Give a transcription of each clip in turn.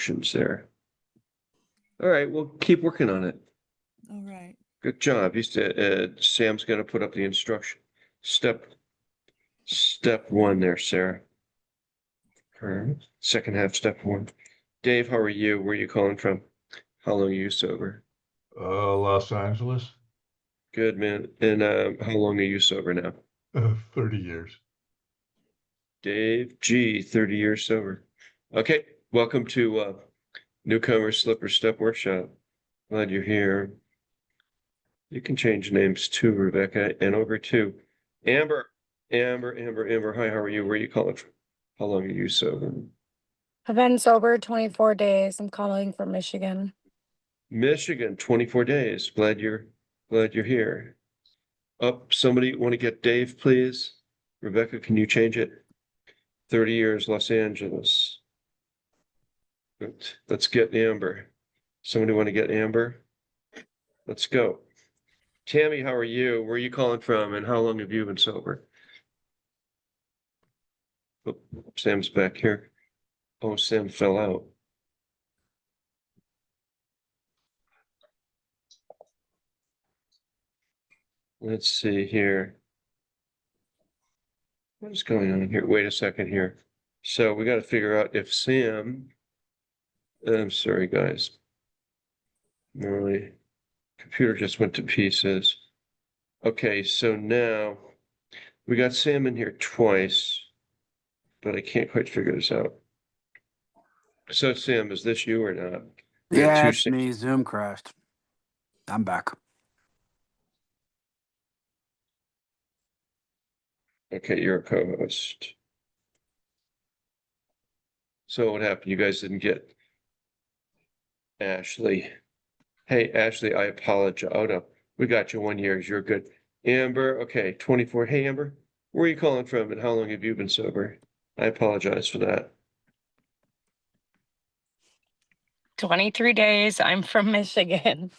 instructions there. All right, we'll keep working on it. All right. Good job. Sam's gonna put up the instruction. Step one there, Sarah. Second half, step one. Dave, how are you? Where are you calling from? How long are you sober? Los Angeles, Good, man. And how long are you sober now? 30 years. Dave G, 30 years sober. Okay, welcome to Newcomers Slipper Step Workshop. Glad you're here. You can change names too, Rebecca, and over to Amber. Amber. Hi, how are you? Where are you calling from? How long are you sober? I've been sober 24 days. I'm calling from Michigan. Michigan, 24 days. Glad you're here. Somebody want to get Dave, please? Rebecca, can you change it? 30 years, Los Angeles. Good. Let's get Amber. Somebody want to get Amber? Let's go. Tammy, how are you? Where are you calling from and how long have you been sober? Oh, Sam's back here. Oh, Sam fell out. Let's see here. What is going on here? Wait a second here. So we got to figure out if Sam, I'm sorry, guys. My computer just went to pieces. Okay, so now we got Sam in here twice, but I can't quite figure this out. So Sam, is this you or not? Yeah, it's me. Zoom crashed. I'm back. Okay, you're a co-host. So what happened? You guys didn't get Ashley. Hey, Ashley, I apologize. Oh, no, we got you 1 year. You're good. Amber, okay, 24. Hey, Amber, where are you calling from and how long have you been sober? I apologize for that. 23 days. I'm from Michigan.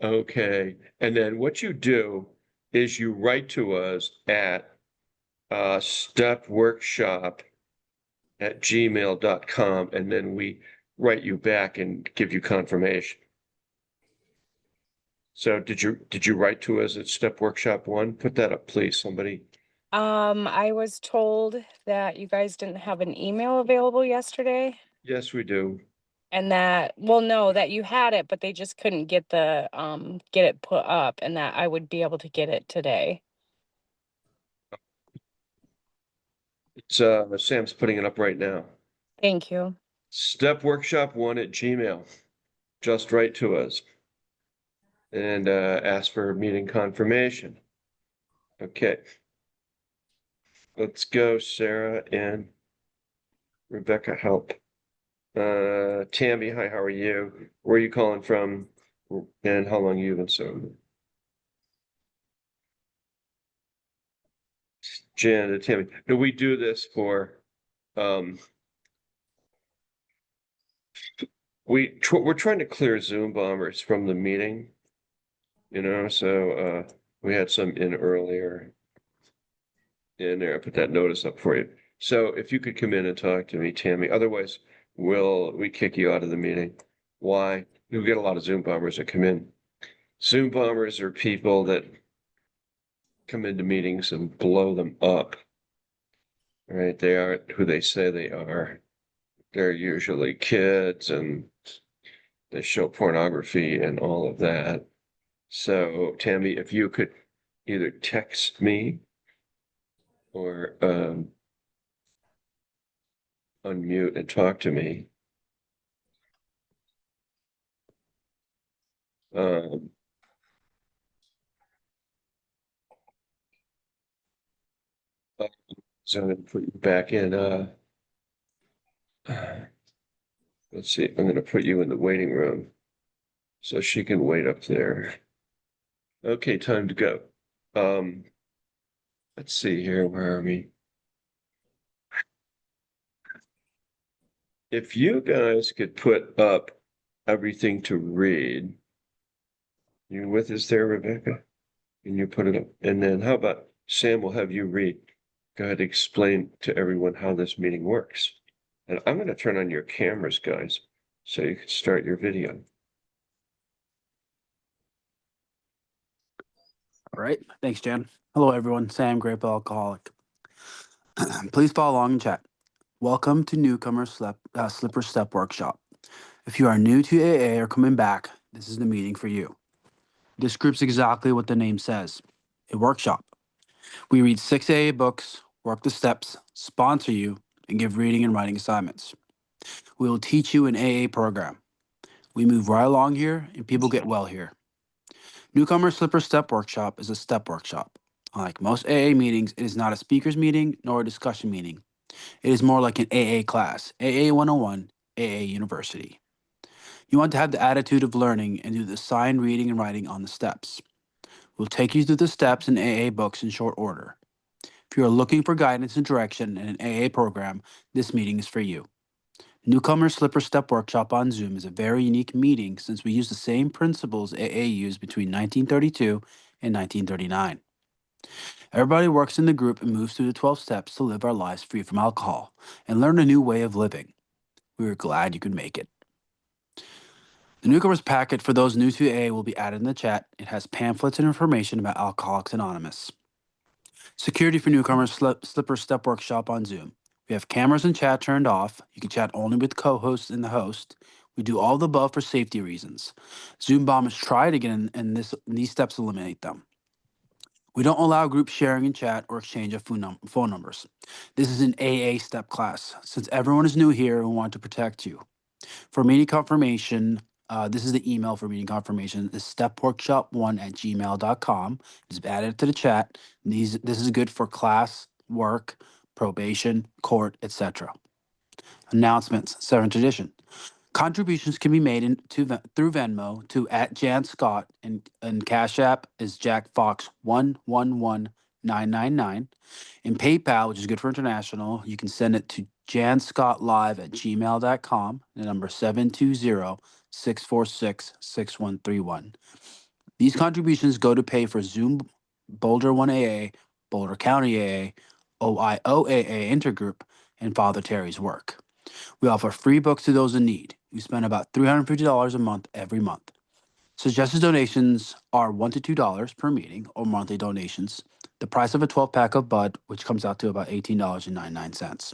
Okay, and then what you do is you write to us at stepworkshop@gmail.com, and then we write you back and give you confirmation. So did you write to us at Step Workshop 1? Put that up, please, somebody. I was told that you guys didn't have an email available yesterday Yes, we do. and that, well, no, that you had it, but they just couldn't get get it put up and that I would be able to get it today. It's Sam's putting it up right now. Thank you. Stepworkshop1@gmail. Just write to us and ask for meeting confirmation. Okay. Let's go, Sarah and Rebecca, help. Tammy, hi, how are you? Where are you calling from? And how long you been sober? Jan and Tammy. Do we do this for we're trying to clear Zoom bombers from the meeting, so we had some in earlier in there. I put that notice up for you. So if you could come in and talk to me, Tammy, otherwise we kick you out of the meeting. Why? We get a lot of Zoom bombers that come in. Zoom bombers are people that come into meetings and blow them up. Right? They aren't who they say they are. They're usually kids and they show pornography and all of that. So Tammy, if you could either text me or unmute and talk to me. So I'm gonna put you back in let's see, I'm gonna put you in the waiting room so she can wait up there. Okay, time to go. Let's see here, where are we? If you guys could put up everything to read. You with us there, Rebecca? Can you put it up? And then how about Sam will have you read? Go ahead, explain to everyone how this meeting works. And I'm going to turn on your cameras, guys, so you can start your video. All right. Thanks, Jan. Hello, everyone. Sam, grape alcoholic. Please follow along in chat. Welcome to Newcomers Slipper Step Workshop. If you are new to AA or coming back, this is the meeting for you. This group's exactly what the name says, a workshop. We read 6 AA books, work the steps, sponsor you, and give reading and writing assignments. We will teach you an AA program. We move right along here, and people get well here. Newcomer Slipper Step Workshop is a step workshop. Unlike most AA meetings, it is not a speaker's meeting nor a discussion meeting. It is more like an AA class, AA 101, AA University. You want to have the attitude of learning and do the assigned reading and writing on the steps. We'll take you through the steps in AA books in short order. If you are looking for guidance and direction in an AA program, this meeting is for you. Newcomer Slipper Step Workshop on Zoom is a very unique meeting since we use the same principles AA used between 1932 and 1939. Everybody works in the group and moves through the 12 steps to live our lives free from alcohol and learn a new way of living. We are glad you could make it. The Newcomers packet for those new to AA will be added in the chat. It has pamphlets and information about Alcoholics Anonymous. Security for Newcomers Slipper Step Workshop on Zoom. We have cameras and chat turned off. You can chat only with co-hosts and the host. We do all the above for safety reasons. Zoom bombers try to get in, and these steps eliminate them. We don't allow group sharing in chat or exchange of phone numbers. This is an AA step class. Since everyone is new here, we want to protect you. For meeting confirmation, this is the email for meeting confirmation. It's stepworkshop1@gmail.com. Just add it to the chat. This is good for class, work, probation, court, etc. Announcements, 7th edition. Contributions can be made through Venmo to @JanScott and Cash App is Jack Fox 111999. In PayPal, which is good for international, you can send it to janscottlive@gmail.com, the number 720-646-6131. These contributions go to pay for Zoom Boulder 1AA, Boulder County AA, OIOAA Intergroup, and Father Terry's work. We offer free books to those in need. We spend about $350 a month every month. Suggested donations are $1 to $2 per meeting or monthly donations. The price of a 12-pack of Bud, which comes out to about $18.99.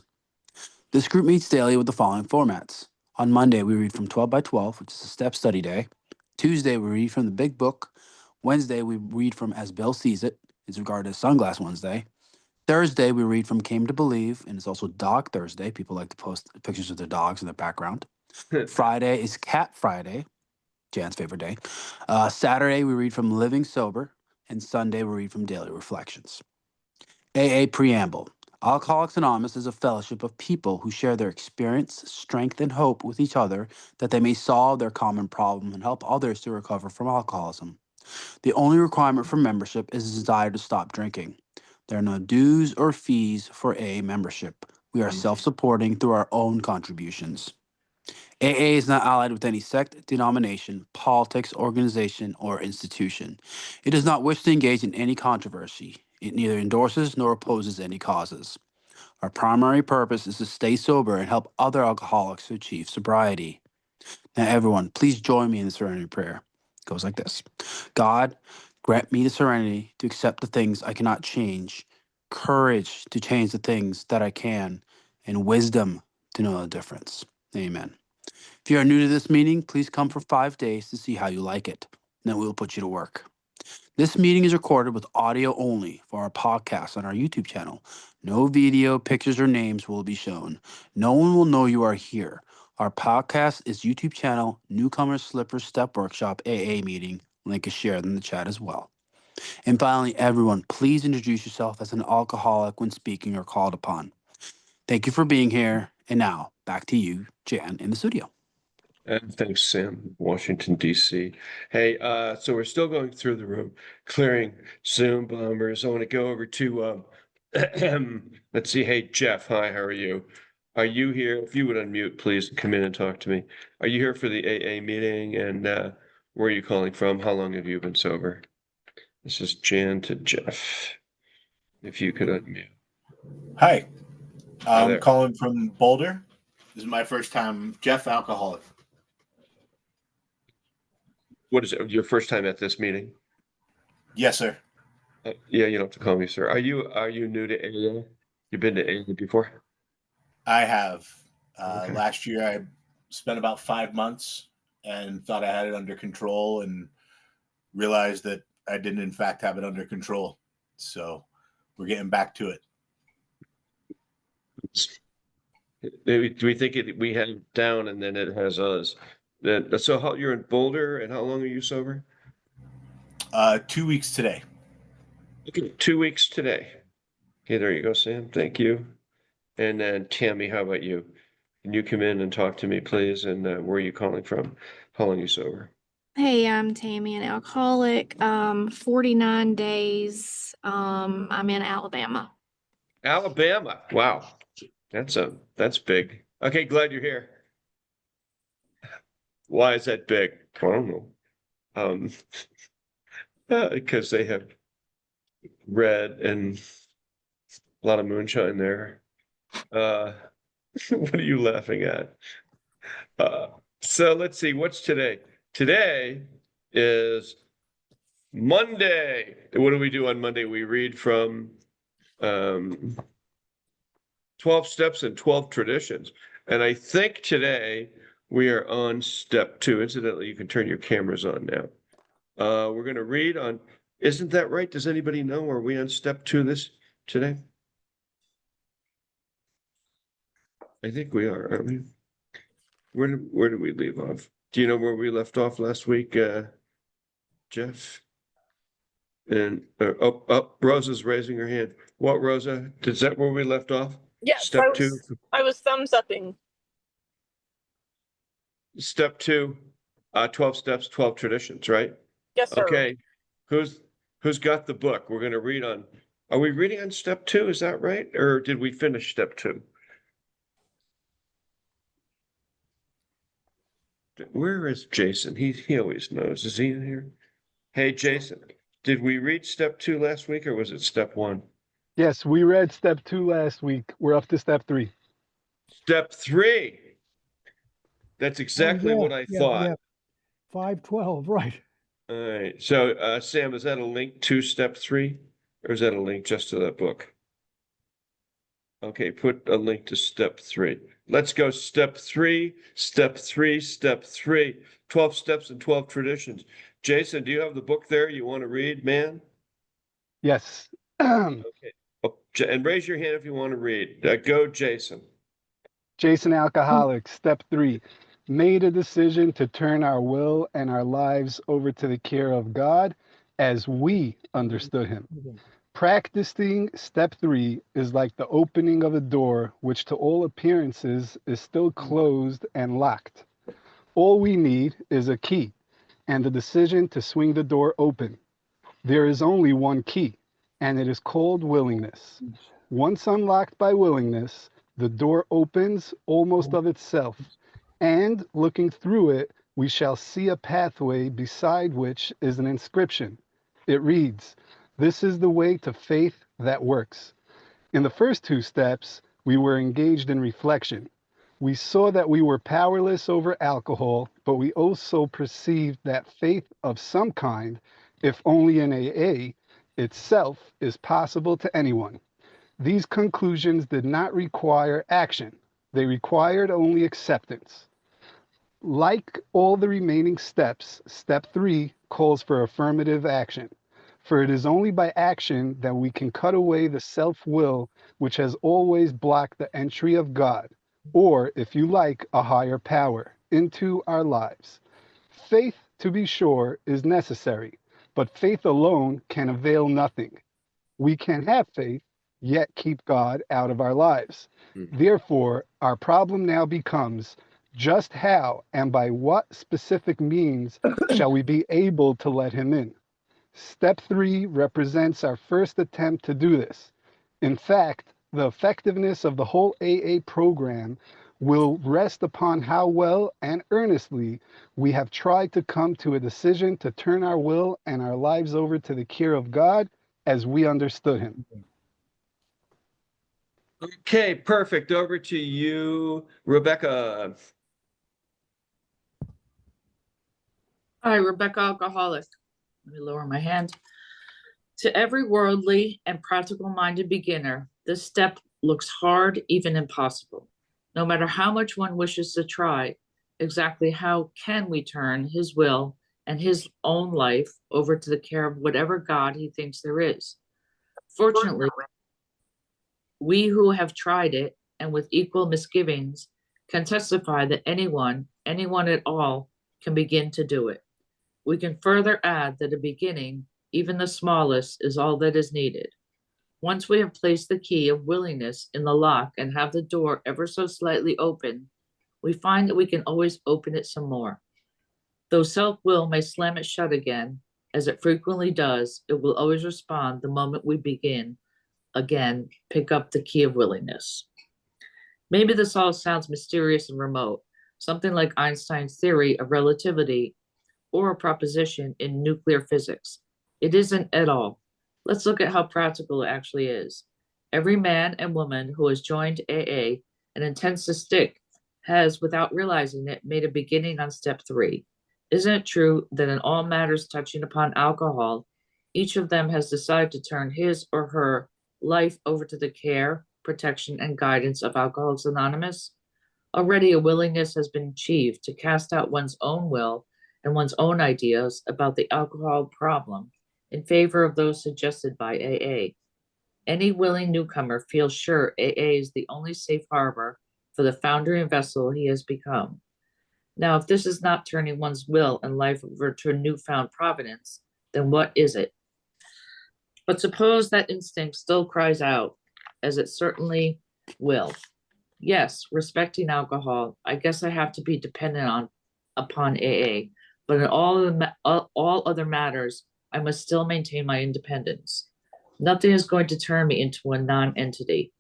This group meets daily with the following formats. On Monday, we read from 12 by 12, which is a step study day. Tuesday, we read from the Big Book. Wednesday, we read from As Bill Sees It. It's regarded as Sunglass Wednesday. Thursday, we read from Came to Believe, and it's also Dog Thursday. People like to post pictures of their dogs in the background. Friday is Cat Friday, Jan's favorite day. Saturday, we read from Living Sober, and Sunday, we read from Daily Reflections. AA Preamble. Alcoholics Anonymous is a fellowship of people who share their experience, strength, and hope with each other that they may solve their common problem and help others to recover from alcoholism. The only requirement for membership is a desire to stop drinking. There are no dues or fees for AA membership. We are self-supporting through our own contributions. AA is not allied with any sect, denomination, politics, organization, or institution. It does not wish to engage in any controversy. It neither endorses nor opposes any causes. Our primary purpose is to stay sober and help other alcoholics to achieve sobriety. Now, everyone, please join me in the serenity prayer. It goes like this. God, grant me the serenity to accept the things I cannot change, courage to change the things that I can, and wisdom to know the difference. Amen. If you are new to this meeting, please come for 5 days to see how you like it. Then we will put you to work. This meeting is recorded with audio only for our podcast on our YouTube channel. No video, pictures, or names will be shown. No one will know you are here. Our podcast is YouTube channel, Newcomers Slipper Step Workshop AA meeting. Link is shared in the chat as well. And finally, everyone, please introduce yourself as an alcoholic when speaking or called upon. Thank you for being here. And now, back to you, Jan, in the studio. And thanks, Sam, Washington, D.C. Hey, so we're still going through the room, clearing Zoom bombers. I want to go over to, let's see. Hey, Jeff, hi, how are you? Are you here? If you would unmute, please come in and talk to me. Are you here for the AA meeting? And where are you calling from? How long have you been sober? This is Jan to Jeff. If you could unmute. Hi, Hi I'm there. calling from Boulder. This is my first time, Jeff, alcoholic. What is it? Your first time at this meeting? Yes, sir. Yeah, you don't have to call me sir. Are you new to AA? You've been to AA before? I have. Okay. Last year, I spent about 5 months and thought I had it under control and realized that I didn't, in fact, have it under control. So we're getting back to it. Do we think we had it down and then it has us? Then so you're in Boulder and how long are you sober? 2 weeks today. Okay, 2 weeks today. Okay, there you go, Sam. Thank you. And then Tammy, how about you? Can you come in and talk to me, please? And where are you calling from? How long are you sober? Hey, I'm Tammy, an alcoholic. 49 days. I'm in Alabama. Alabama. Wow. That's big. Okay, glad you're here. Why is that big? I don't know. Because they have red and a lot of moonshine there. What are you laughing at? So let's see, what's today? Today is Monday. What do we do on Monday? We read from 12 Steps and 12 Traditions. And I think today we are on step 2. Incidentally, you can turn your cameras on now. We're going to read on, isn't that right? Does anybody know? Are we on step 2 today? I think we are, aren't we? Where did we leave off? Do you know where we left off last week, Jeff? And Rosa's raising her hand. What, Rosa? Is that where we left off? Yes, Step 2. I was thumbs upping. Step 2, 12 steps, 12 traditions, right? Yes, sir. Okay. Who's got the book? We're gonna read on. Are we reading on step 2? Is that right? Or did we finish step 2? Where is Jason? He always knows. Is he in here? Hey, Jason, did we read step 2 last week or was it step 1? Yes, we read step 2 last week. We're up to step 3. Step 3. That's exactly what I thought. Yeah. 512, right. All right. So, Sam, is that a link to step 3 or is that a link just to that book? Okay, put a link to step 3. Let's go step 3, step 3, step 3. 12 steps and 12 traditions. Jason, do you have the book there you want to read, man? Yes. Okay. Oh, and raise your hand if you want to read. Go, Jason. Jason Alcoholic, step 3. Made a decision to turn our will and our lives over to the care of God as we understood him. Practicing step 3 is like the opening of a door, which to all appearances is still closed and locked. All we need is a key and the decision to swing the door open. There is only one key, and it is called willingness. Once unlocked by willingness, the door opens almost of itself, and looking through it, we shall see a pathway beside which is an inscription. It reads, "This is the way to faith that works." In the first 2 steps, we were engaged in reflection. We saw that we were powerless over alcohol, but we also perceived that faith of some kind, if only in AA, itself is possible to anyone. These conclusions did not require action. They required only acceptance. Like all the remaining steps, step 3 calls for affirmative action. For it is only by action that we can cut away the self-will which has always blocked the entry of God, or, if you like, a higher power, into our lives. Faith, to be sure, is necessary, but faith alone can avail nothing. We can have faith, yet keep God out of our lives. Therefore, our problem now becomes just how and by what specific means shall we be able to let him in? Step 3 represents our first attempt to do this. In fact, the effectiveness of the whole AA program will rest upon how well and earnestly we have tried to come to a decision to turn our will and our lives over to the care of God as we understood him. Okay, perfect. Over to you, Rebecca. Hi, Rebecca Alcoholic. Let me lower my hand. To every worldly and practical minded beginner, this step looks hard, even impossible. No matter how much one wishes to try, exactly how can we turn his will and his own life over to the care of whatever God he thinks there is? Fortunately, we who have tried it and with equal misgivings can testify that anyone at all, can begin to do it. We can further add that a beginning, even the smallest, is all that is needed. Once we have placed the key of willingness in the lock and have the door ever so slightly open, we find that we can always open it some more. Though self-will may slam it shut again, as it frequently does, it will always respond the moment we begin. Again, pick up the key of willingness. Maybe this all sounds mysterious and remote, something like Einstein's theory of relativity or a proposition in nuclear physics. It isn't at all. Let's look at how practical it actually is. Every man and woman who has joined AA and intends to stick has, without realizing it, made a beginning on step 3. Isn't it true that in all matters touching upon alcohol, each of them has decided to turn his or her life over to the care, protection, and guidance of Alcoholics Anonymous? Already a willingness has been achieved to cast out one's own will and one's own ideas about the alcohol problem in favor of those suggested by AA. Any willing newcomer feels sure AA is the only safe harbor for the foundering vessel he has become. Now, if this is not turning one's will and life over to a newfound providence, then what is it? But suppose that instinct still cries out, as it certainly will. Yes, respecting alcohol, I guess I have to be dependent upon AA, but in all other matters, I must still maintain my independence. Nothing is going to turn me into a non-entity.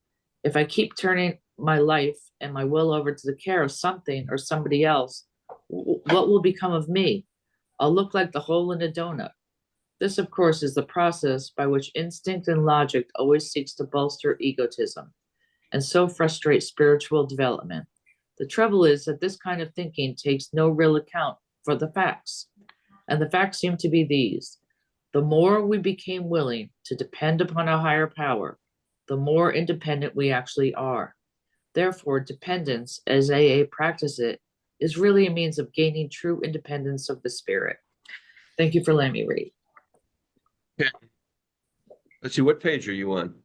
If I keep turning my life and my will over to the care of something or somebody else, what will become of me? I'll look like the hole in a donut. This, of course, is the process by which instinct and logic always seeks to bolster egotism and so frustrate spiritual development. The trouble is that this kind of thinking takes no real account for the facts. And the facts seem to be these. The more we became willing to depend upon a higher power, the more independent we actually are. Therefore, dependence, as AA practice it, is really a means of gaining true independence of the spirit. Thank you for letting me read. Okay. Let's see, what page are you on?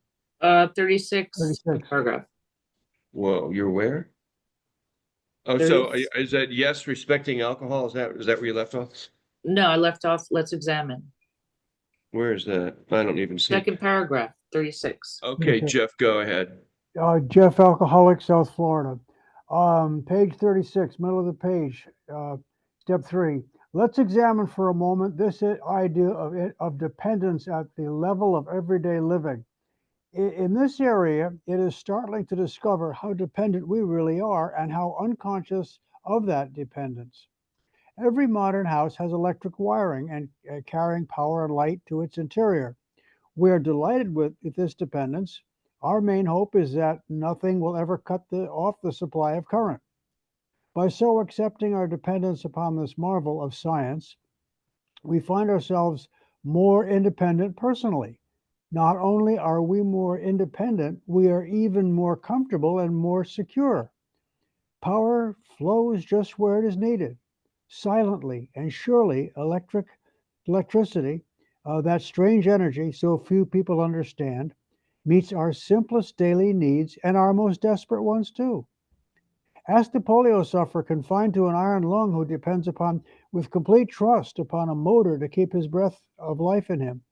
36, 36. paragraph. Whoa, you're where? Oh, so is that yes, respecting alcohol? Is that where you left off? No, I left off, let's examine. Where is that? I don't even see. Second paragraph, 36. Okay, Okay. Jeff, go ahead. Jeff, Alcoholic, South Florida. Page 36, middle of the page, step 3. Let's examine for a moment this idea of dependence at the level of everyday living. In this area, it is startling to discover how dependent we really are and how unconscious of that dependence. Every modern house has electric wiring and carrying power and light to its interior. We are delighted with this dependence. Our main hope is that nothing will ever cut off the supply of current. By so accepting our dependence upon this marvel of science, we find ourselves more independent personally. Not only are we more independent, we are even more comfortable and more secure. Power flows just where it is needed. Silently and surely, electricity, that strange energy so few people understand, meets our simplest daily needs and our most desperate ones too. Ask the polio sufferer confined to an iron lung who depends with complete trust upon a motor to keep his breath of life in him.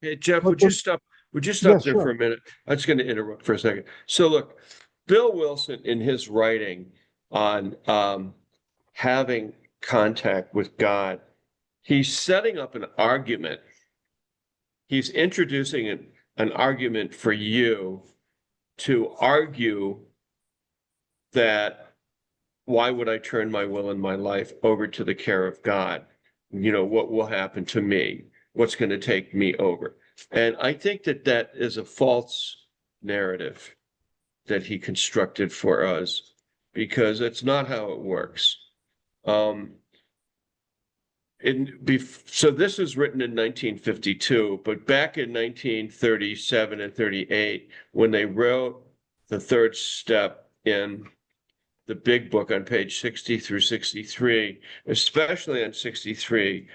Hey, Jeff, But would you stop Yes, there sure. for a minute? I'm just going to interrupt for a second. So look, Bill Wilson in his writing on having contact with God, he's setting up an argument. He's introducing an argument for you to argue that why would I turn my will and my life over to the care of God? You know, what will happen to me? What's going to take me over? And I think that is a false narrative. that he constructed for us, because it's not how it works. So this was written in 1952, but back in 1937 and 38, when they wrote the third step in the big book on page 60 through 63, especially on 63,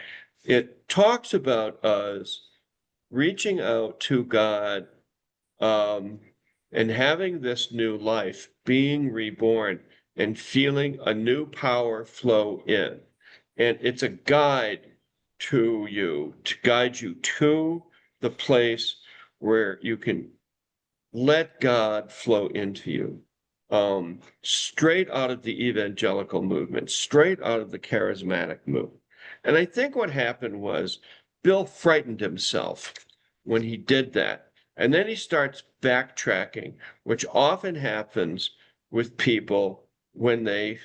it talks about us reaching out to God, and having this new life, being reborn, and feeling a new power flow in. And it's a guide to you, to guide you to the place where you can let God flow into you. Straight out of the evangelical movement, straight out of the charismatic movement. And I think what happened was Bill frightened himself when he did that. And then he starts backtracking, which often happens with people when they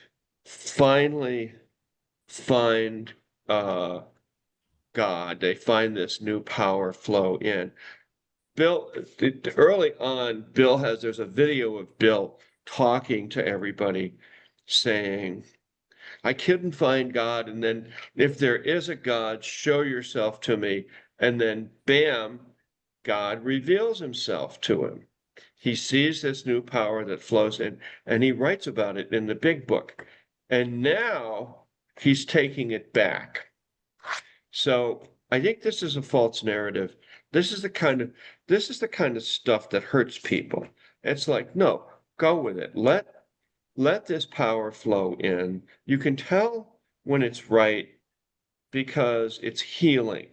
finally find God, they find this new power flow in. Bill, early on, there's a video of Bill talking to everybody saying, I couldn't find God. And then if there is a God, show yourself to me. And then bam, God reveals himself to him. He sees this new power that flows in, and he writes about it in the big book. And now he's taking it back. So I think this is a false narrative. This is the kind of stuff that hurts people. It's like, no, go with it. Let this power flow in. You can tell when it's right because it's healing.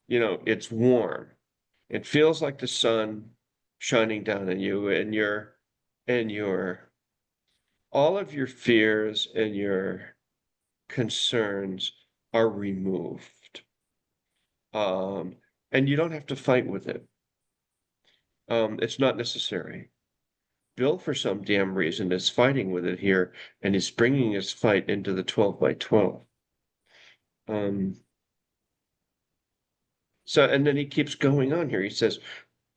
It's warm. It feels like the sun shining down on you, and your all of your fears and your concerns are removed. And you don't have to fight with it. It's not necessary. Bill, for some damn reason, is fighting with it here, and is bringing his fight into the 12 by 12. So, and then he keeps going on here. He says,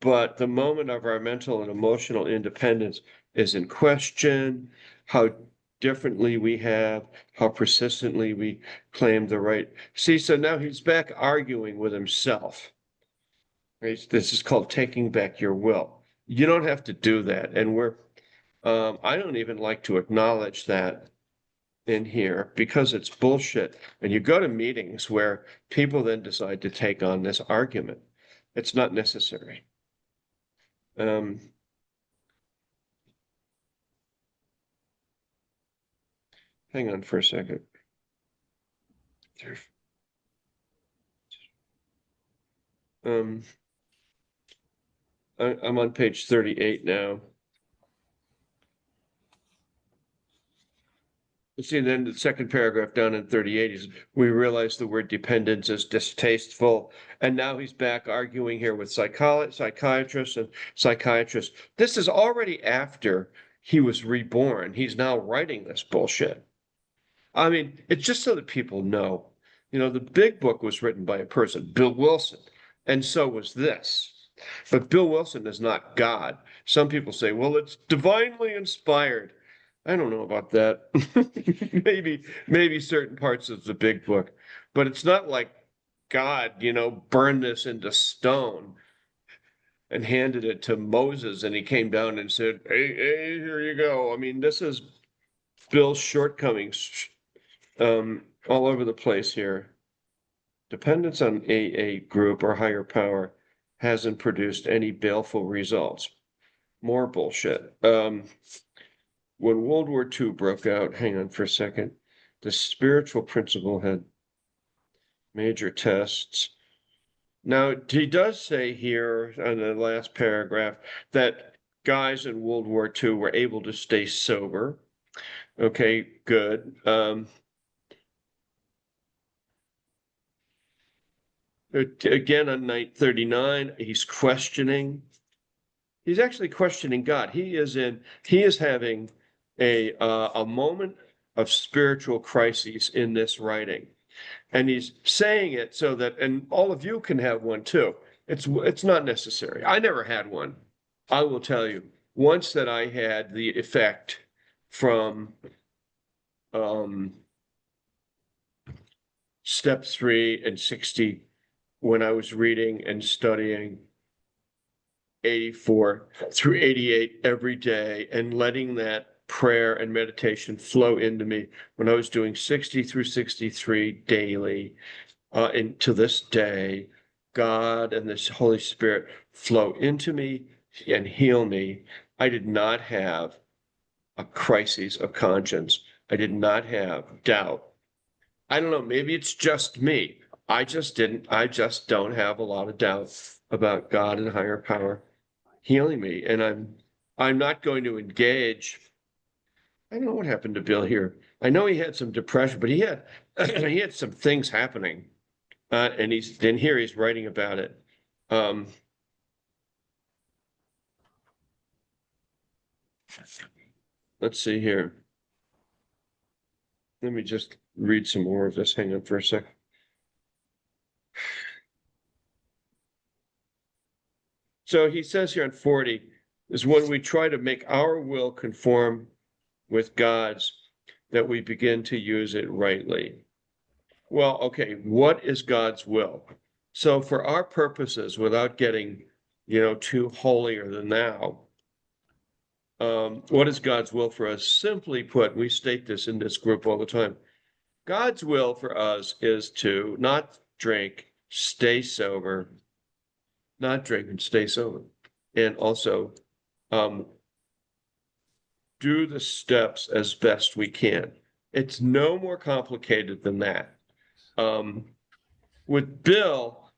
but the moment of our mental and emotional independence is in question. How differently we have, how persistently we claim the right. See, so now he's back arguing with himself. Right? This is called taking back your will. You don't have to do that. And I don't even like to acknowledge that in here because it's bullshit. And you go to meetings where people then decide to take on this argument. It's not necessary. Hang on for a second. I'm on page 38 now. See, then the second paragraph down in 38 is, we realize the word dependence is distasteful. And now he's back arguing here with psychiatrists and psychiatrists. This is already after he was reborn. He's now writing this bullshit. I mean, it's just so that people know. The big book was written by a person, Bill Wilson, and so was this. But Bill Wilson is not God. Some people say, well, it's divinely inspired. I don't know about that. maybe certain parts of the big book, but it's not like God, burned this into stone and handed it to Moses, and he came down and said, hey, here you go. I mean, this is Bill's shortcomings all over the place here. Dependence on a group or higher power hasn't produced any baleful results. More bullshit. When World War II broke out, hang on for a second, the spiritual principle had major tests. Now, he does say here in the last paragraph that guys in World War II were able to stay sober. Okay, good. Again, on night 39, he's actually questioning God. He is having a moment of spiritual crises in this writing. And he's saying it so that, and all of you can have one too. It's not necessary. I never had one. I will tell you, once that I had the effect from step 3 and 60 when I was reading and studying 84 through 88 every day and letting that prayer and meditation flow into me when I was doing 60 through 63 daily. And to this day, God and this Holy Spirit flow into me and heal me. I did not have a crisis of conscience. I did not have doubt. I don't know, maybe it's just me. I just don't have a lot of doubt about God and higher power healing me. And I'm not going to engage. I don't know what happened to Bill here. I know he had some depression, but he had he had some things happening. And he's writing about it. Let's see here. Let me just read some more of this. Hang on for a second. So he says here on 40 is when we try to make our will conform with God's, that we begin to use it rightly. Well, okay, what is God's will? So for our purposes, without getting, too holier than thou, what is God's will for us? Simply put, we state this in this group all the time. God's will for us is to not drink, stay sober, not drink and stay sober, and also do the steps as best we can. It's no more complicated than that. With Bill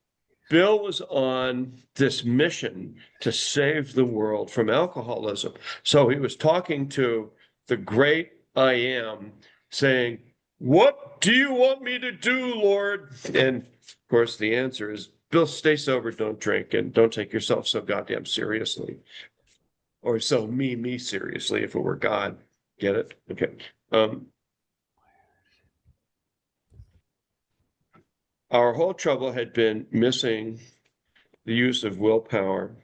was on this mission to save the world from alcoholism. So he was talking to the great I Am, saying, "What do you want me to do, Lord?" And of course, the answer is, Bill, stay sober, don't drink, and don't take yourself so goddamn seriously. Or so me seriously if it were God. Get it? Okay. Our whole trouble had been missing the use of willpower.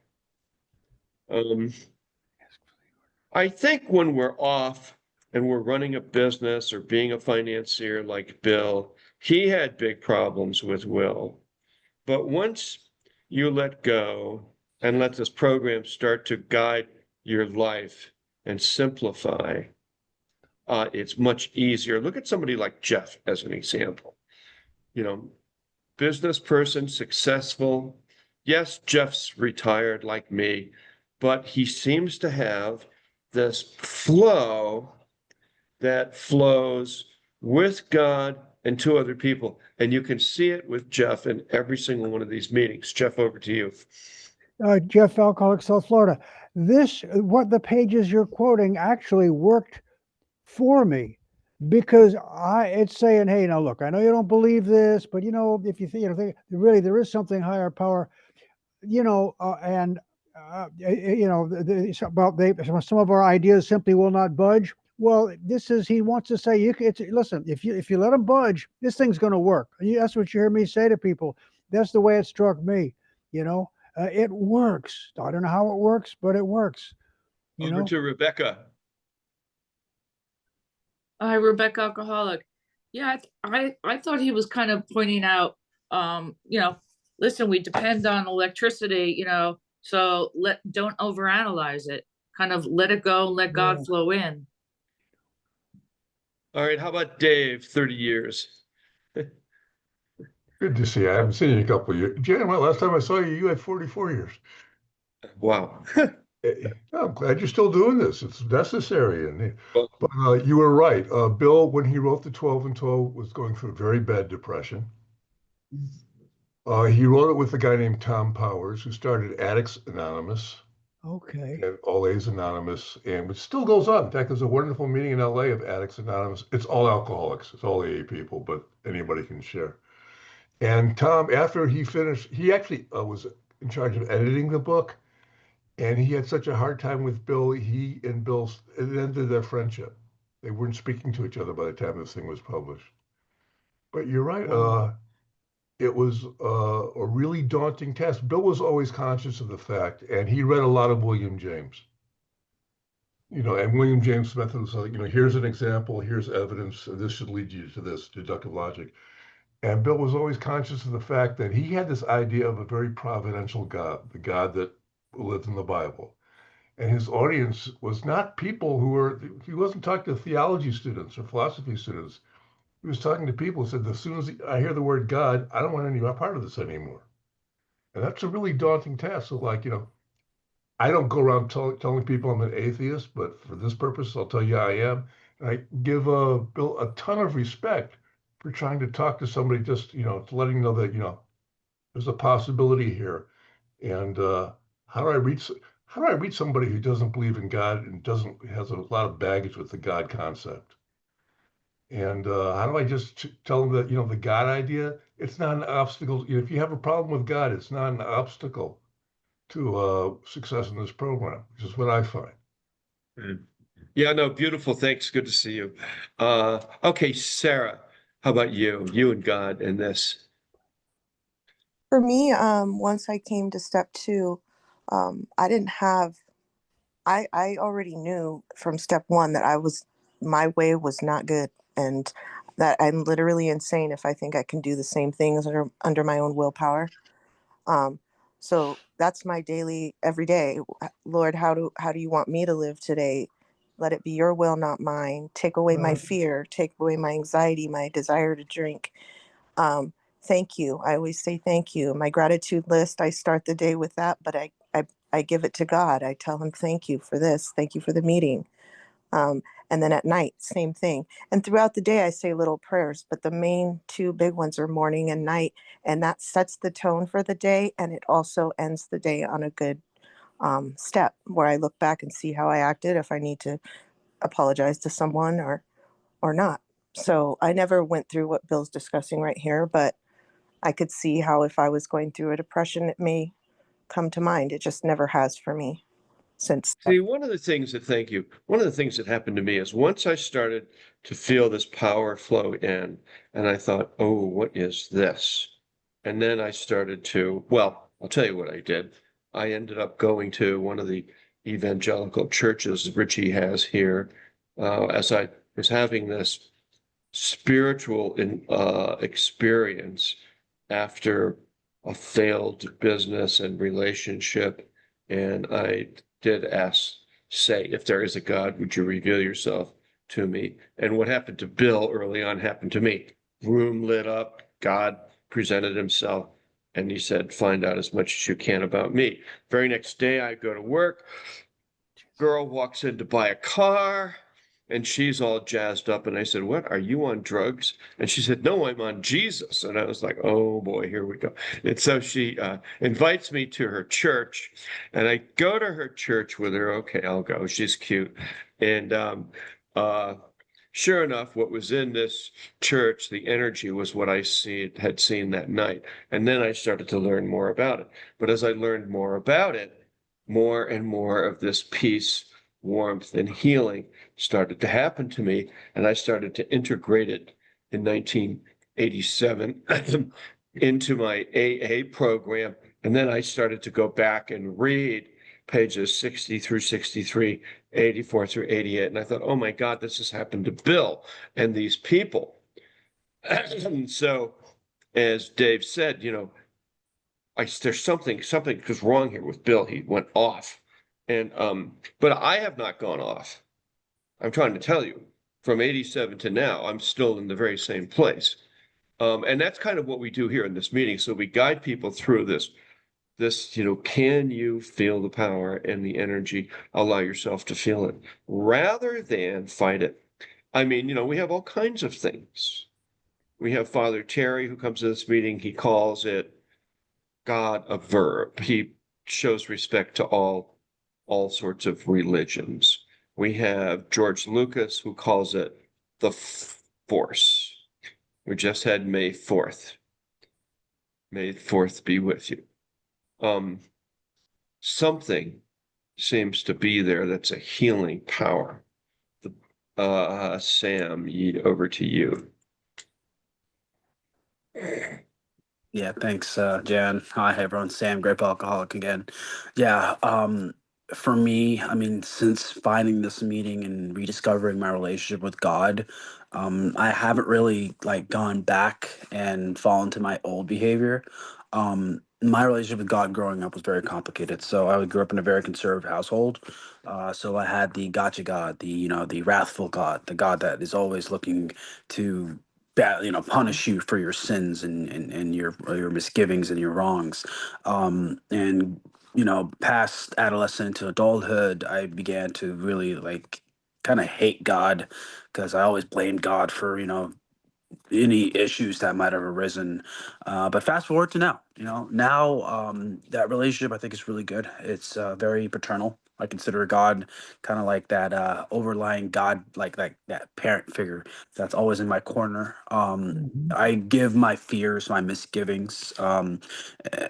I think when we're off and we're running a business or being a financier like Bill, he had big problems with will. But once you let go and let this program start to guide your life and simplify, it's much easier. Look at somebody like Jeff as an example. Business person, successful. Yes, Jeff's retired like me, but he seems to have this flow that flows with God and to other people. And you can see it with Jeff in every single one of these meetings. Jeff, over to you. Jeff, Alcoholic, South Florida. What the pages you're quoting actually worked for me, because it's saying, hey, now look, I know you don't believe this, but if you think, really there is something higher power, some of our ideas simply will not budge. Well, he wants to say, listen, if you let them budge, this thing's going to work. That's what you hear me say to people. That's the way it struck me. It works. I don't know how it works, but it works. Over to Rebecca. Hi, Rebecca Alcoholic. Yeah, I thought he was kind of pointing out, listen, we depend on electricity, so don't overanalyze it. Kind of let it go and let God flow in. All right, how about Dave, 30 years? Good to see you. I haven't seen you in a couple of years. Jann, last time I saw you, you had 44 years. Wow. I'm glad you're still doing this. It's necessary. But you were right. Bill, when he wrote the 12 and 12, was going through a very bad depression. He wrote it with a guy named Tom Powers, who started Addicts Anonymous. Okay. And All A's Anonymous, and it still goes on. In fact, there's a wonderful meeting in LA of Addicts Anonymous. It's all alcoholics. It's all AA people, but anybody can share. And Tom, after he finished, he actually was in charge of editing the book. And he had such a hard time with Bill. He and Bill, it ended their friendship. They weren't speaking to each other by the time this thing was published. But you're right. It was a really daunting task. Bill was always conscious of the fact, and he read a lot of William James. And William James Smith was like, here's an example, here's evidence, this should lead you to this deductive logic. And Bill was always conscious of the fact that he had this idea of a very providential God, the God that lived in the Bible. And his audience was not people he wasn't talking to theology students or philosophy students. He was talking to people who said, as soon as I hear the word God, I don't want any part of this anymore. And that's a really daunting task. So, I don't go around telling people I'm an atheist, but for this purpose, I'll tell you I am. And I give Bill a ton of respect for trying to talk to somebody, just, to letting know that, there's a possibility here. And how do I reach somebody who doesn't believe in God and has a lot of baggage with the God concept? And how do I just tell them that, the God idea, it's not an obstacle. If you have a problem with God, it's not an obstacle to success in this program, which is what I find. Yeah, no, beautiful. Thanks. Good to see you. Okay, Sarah, how about you? You and God in this. For me, once I came to step 2, I didn't have, I already knew from step 1 that my way was not good, and that I'm literally insane if I think I can do the same things under my own willpower. So that's my daily, every day. Lord, how do you want me to live today? Let it be your will, not mine. Take away my fear, take away my anxiety, my desire to drink. Thank you. I always say thank you. My gratitude list, I start the day with that, but I give it to God. I tell him, thank you for this. Thank you for the meeting. And then at night, same thing. And throughout the day, I say little prayers, but the main 2 big ones are morning and night. And that sets the tone for the day. And it also ends the day on a good step where I look back and see how I acted, if I need to apologize to someone or not. So I never went through what Bill's discussing right here, but I could see how if I was going through a depression, it may come to mind. It just never has for me since. See, one of the things that happened to me is once I started to feel this power flow in, and I thought, oh, what is this? And then I started well, I'll tell you what I did. I ended up going to one of the evangelical churches Richie has here, as I was having this spiritual experience after a failed business and relationship. And I did say, if there is a God, would you reveal yourself to me? And what happened to Bill early on happened to me. Room lit up, God presented himself, and he said, find out as much as you can about me. Very next day, I go to work. Girl walks in to buy a car, and she's all jazzed up. And I said, what, are you on drugs? And she said, no, I'm on Jesus. And I was like, oh boy, here we go. And so she invites me to her church, and I go to her church with her. Okay, I'll go. She's cute. And sure enough, what was in this church, the energy was what I had seen that night. And then I started to learn more about it. But as I learned more about it, more and more of this peace, warmth, and healing started to happen to me. And I started to integrate it in 1987 into my AA program. And then I started to go back and read pages 60 through 63, 84 through 88. And I thought, oh my God, this has happened to Bill and these people. So, as Dave said, there's something was wrong here with Bill. He went off. And but I have not gone off. I'm trying to tell you, from 87 to now, I'm still in the very same place. And that's kind of what we do here in this meeting. So we guide people through this, can you feel the power and the energy? Allow yourself to feel it rather than fight it. I mean, we have all kinds of things. We have Father Terry who comes to this meeting. He calls it God a verb. He shows respect to all sorts of religions. We have George Lucas who calls it the force. We just had May 4th. May 4th be with you. Something seems to be there that's a healing power. Sam, over to you. Yeah, thanks, Jann. Hi, everyone. Sam, Grape Alcoholic again. Yeah, for me, I mean, since finding this meeting and rediscovering my relationship with God, I haven't really like gone back and fallen to my old behavior. My relationship with God growing up was very complicated. So I grew up in a very conservative household. So I had the gotcha God, the wrathful God, the God that is always looking to punish you for your sins and your misgivings and your wrongs. And past adolescent to adulthood, I began to really like kind of hate God because I always blamed God for, any issues that might have arisen. But fast forward to now, that relationship I think is really good. It's very paternal. I consider God kind of like that overlying God, like that parent figure that's always in my corner. I give my fears, my misgivings,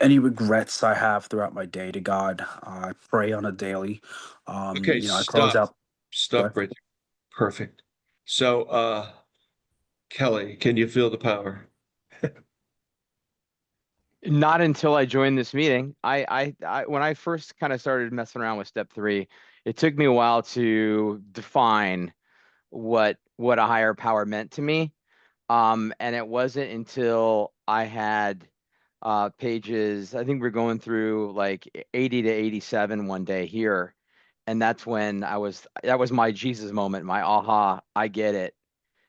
any regrets I have throughout my day to God. I pray on a daily. Okay, I close stop. out. Go Stop ahead. right there. Perfect. So, Kelly, can you feel the power? Not until I joined this meeting. When I first kind of started messing around with step 3, it took me a while to define what a higher power meant to me. And it wasn't until I had pages, I think we're going through like 80 to 87 one day here. And that's when that was my Jesus moment, my aha, I get it.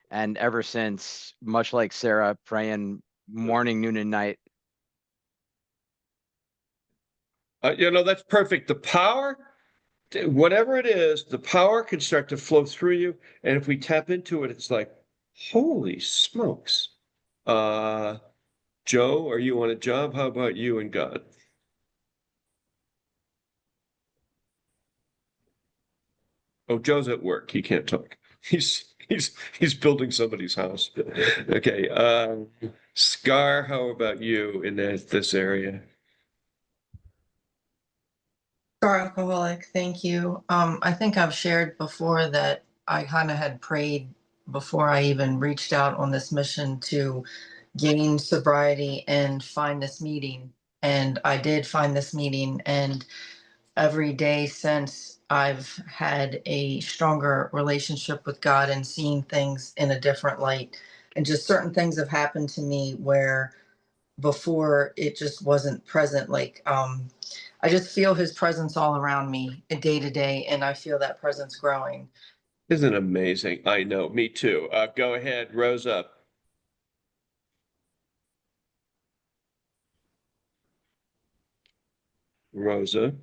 And ever since, much like Sarah, praying morning, noon, and night. That's perfect. The power, whatever it is, the power can start to flow through you. And if we tap into it, it's like, holy smokes. Uh, Joe, are you on a job? How about you and God? Oh, Joe's at work. He can't talk. He's building somebody's house. Okay. Scar, how about you in this area? Star alcoholic, thank you. I think I've shared before that I kind of had prayed before I even reached out on this mission to gain sobriety and find this meeting. And I did find this meeting, and every day since I've had a stronger relationship with God and seeing things in a different light. And just certain things have happened to me where before it just wasn't present. Like I just feel his presence all around me day to day, and I feel that presence growing. Isn't it amazing? I know. Me too. Go ahead, Rose up. Rosa, you're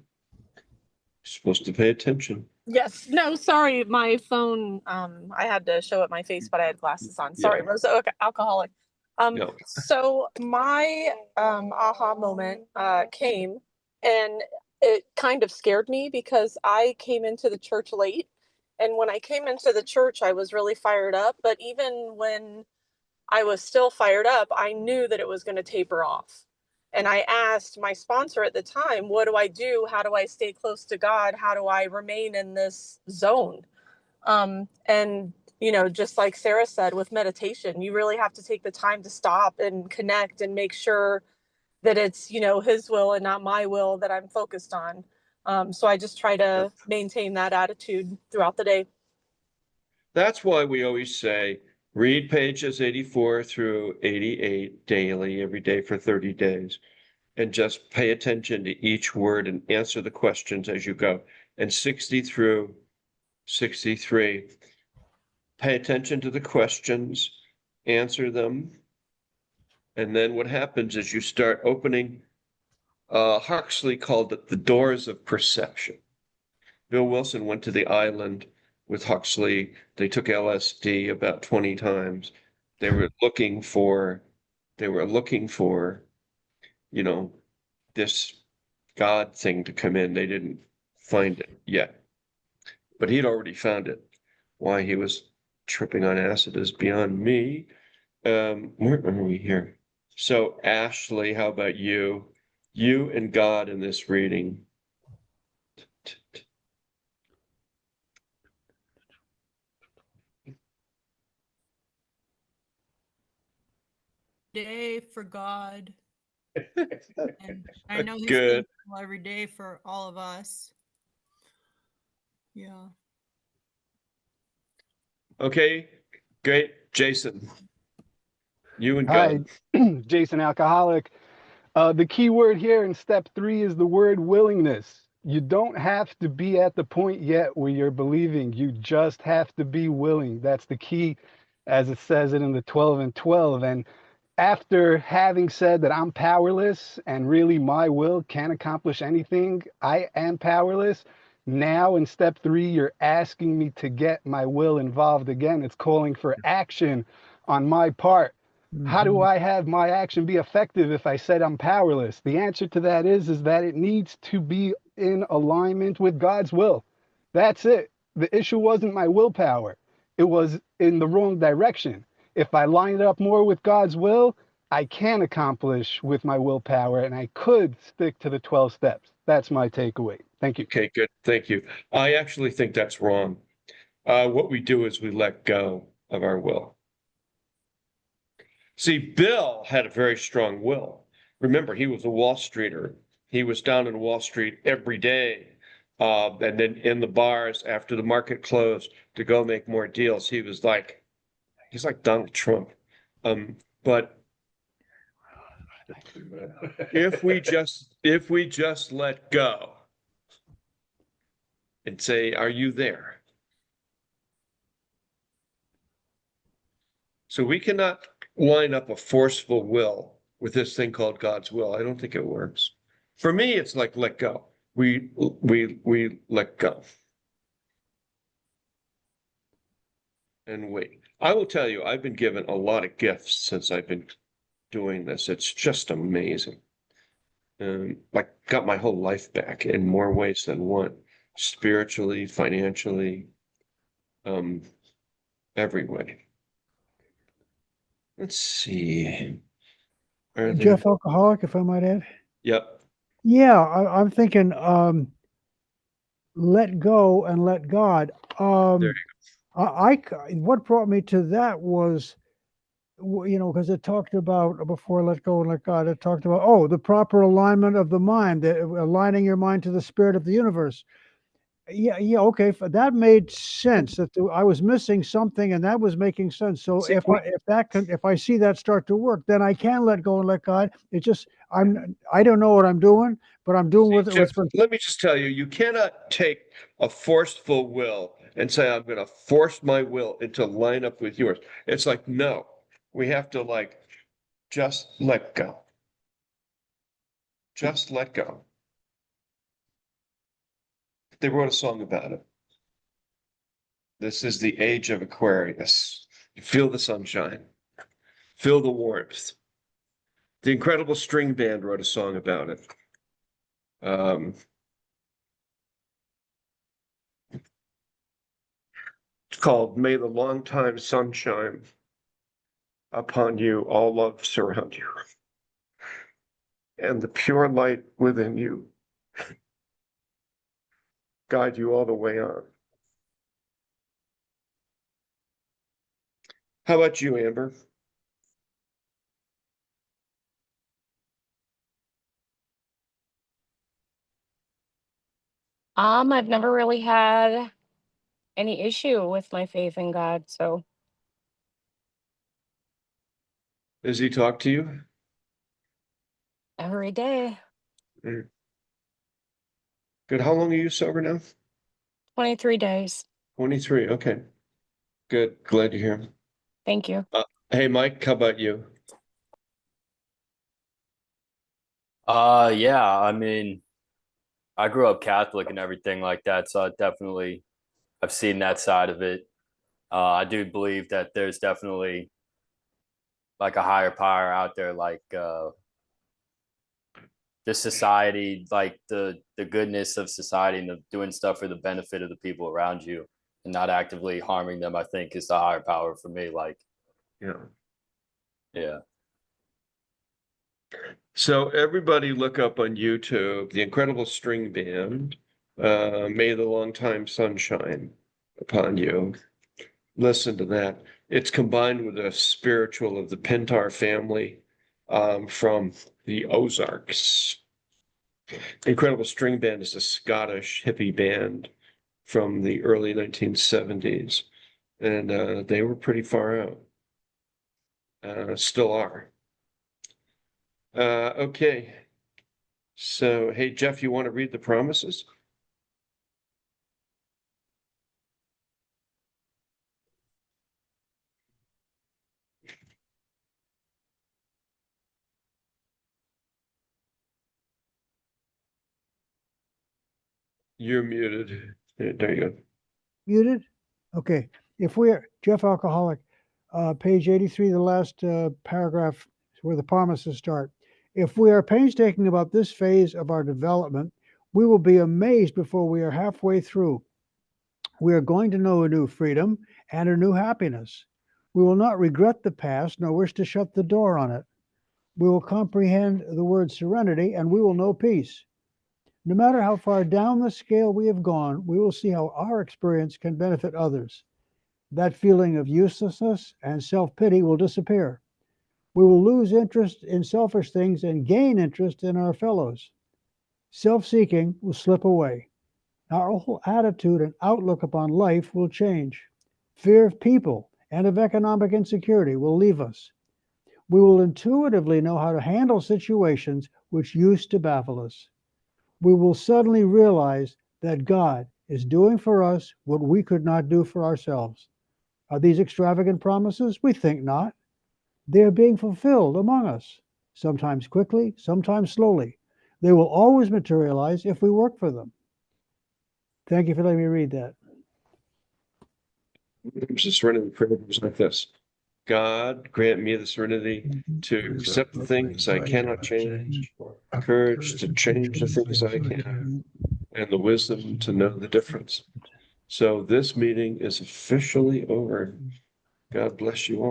supposed to pay attention. Yes. No, sorry. My phone, I had to show it my face, but I had glasses on. Sorry, Yeah. Rosa, alcoholic. No. So my aha moment came, and it kind of scared me because I came into the church late. And when I came into the church, I was really fired up. But even when I was still fired up, I knew that it was going to taper off. And I asked my sponsor at the time, what do I do? How do I stay close to God? How do I remain in this zone? And, just like Sarah said, with meditation, you really have to take the time to stop and connect and make sure that it's, his will and not my will that I'm focused on. So I just try to maintain that attitude throughout the day. That's why we always say read pages 84 through 88 daily, every day for 30 days, and just pay attention to each word and answer the questions as you go. And 60 through 63, pay attention to the questions, answer them. And then what happens is you start opening, Huxley called it the doors of perception. Bill Wilson went to the island with Huxley. They took LSD about 20 times. They were looking for, they were looking for, you know, this God thing to come in. They didn't find it yet, but he'd already found it. Why he was tripping on acid is beyond me. Where are we here? So, Ashley, how about you? You and God in this reading. Day for God. And I know he's Good. thankful every day for all of us. Yeah. Okay, great. Jason, you and Hi, God. Jason Alcoholic. The key word here in step 3 is the word willingness. You don't have to be at the point yet where you're believing. You just have to be willing. That's the key, as it says it in the 12 and 12. And after having said that I'm powerless and really my will can't accomplish anything, I am powerless. Now in step 3, you're asking me to get my will involved again. It's calling for action on my part. How do I have my action be effective if I said I'm powerless? The answer to that is that it needs to be in alignment with God's will. That's it. The issue wasn't my willpower. It was in the wrong direction. If I line it up more with God's will, I can accomplish with my willpower and I could stick to the 12 steps. That's my takeaway. Thank you. Okay, good. Thank you. I actually think that's wrong. What we do is we let go of our will. See, Bill had a very strong will. Remember, he was a Wall Streeter. He was down in Wall Street every day. And then in the bars after the market closed to go make more deals. He's like Donald Trump. But if we just let go and say, are you there? So we cannot line up a forceful will with this thing called God's will. I don't think it works. For me, it's like let go. We let go. And wait. I will tell you, I've been given a lot of gifts since I've been doing this. It's just amazing. Like got my whole life back in more ways than one, spiritually, financially, every way. Let's see. Jeff Alcoholic, if I might add. Yep. Yeah, I'm thinking let go and let God. There you What brought me to that was, because it talked about before let go and let God, it talked about, the proper alignment of the mind, aligning your mind to the spirit of the universe. Yeah, okay. That made sense. That I was missing something, and that was making sense. So See, if I see that start to work, then I can let go and let God. It just I don't know what I'm doing, but I'm doing with Jeff, it. let me just tell you, you cannot take a forceful will and say, I'm going to force my will into line up with yours. It's like, no, we have to just let go. Just let go. They wrote a song about it. This is the age of Aquarius. You feel the sunshine, feel the warmth. The Incredible String Band wrote a song about it. It's called May the Long Time Sunshine Upon You, All Love Surround You, and the pure light within you guide you all the way on. How about you, Amber? I've never really had any issue with my faith in God, so Does he talk to you? every day, Mm. Good. How long are you sober now? 23 days. 23. Okay. Good. Glad to hear. Thank you. Hey, Mike, how about you? Yeah, I mean, I grew up Catholic and everything like that, so I've seen that side of it. I do believe that there's definitely like a higher power out there, like the society, like the goodness of society and doing stuff for the benefit of the people around you and not actively harming them, I think is the higher power for me. Like, Yeah. yeah. So everybody look up on YouTube, The Incredible String Band, May the Long Time Sunshine Upon You. Listen to that. It's combined with a spiritual of the Pintar family from the Ozarks. Incredible String Band is a Scottish hippie band from the early 1970s, and they were pretty far out. Still are. Okay. So, hey, Jeff, you want to read the promises? You're muted. There you go. Muted? Okay. If we're, Jeff Alcoholic, page 83, the last paragraph is where the promises start. If we are painstaking about this phase of our development, we will be amazed before we are halfway through. We are going to know a new freedom and a new happiness. We will not regret the past nor wish to shut the door on it. We will comprehend the word serenity and we will know peace. No matter how far down the scale we have gone, we will see how our experience can benefit others. That feeling of uselessness and self-pity will disappear. We will lose interest in selfish things and gain interest in our fellows. Self-seeking will slip away. Our whole attitude and outlook upon life will change. Fear of people and of economic insecurity will leave us. We will intuitively know how to handle situations which used to baffle us. We will suddenly realize that God is doing for us what we could not do for ourselves. Are these extravagant promises? We think not. They are being fulfilled among us, sometimes quickly, sometimes slowly. They will always materialize if we work for them. Thank you for letting me read that. There's a serenity prayer goes like this. God, grant me the serenity to accept the things I cannot change, courage to change the things I can, and the wisdom to know the difference. So this meeting is officially over. God bless you all.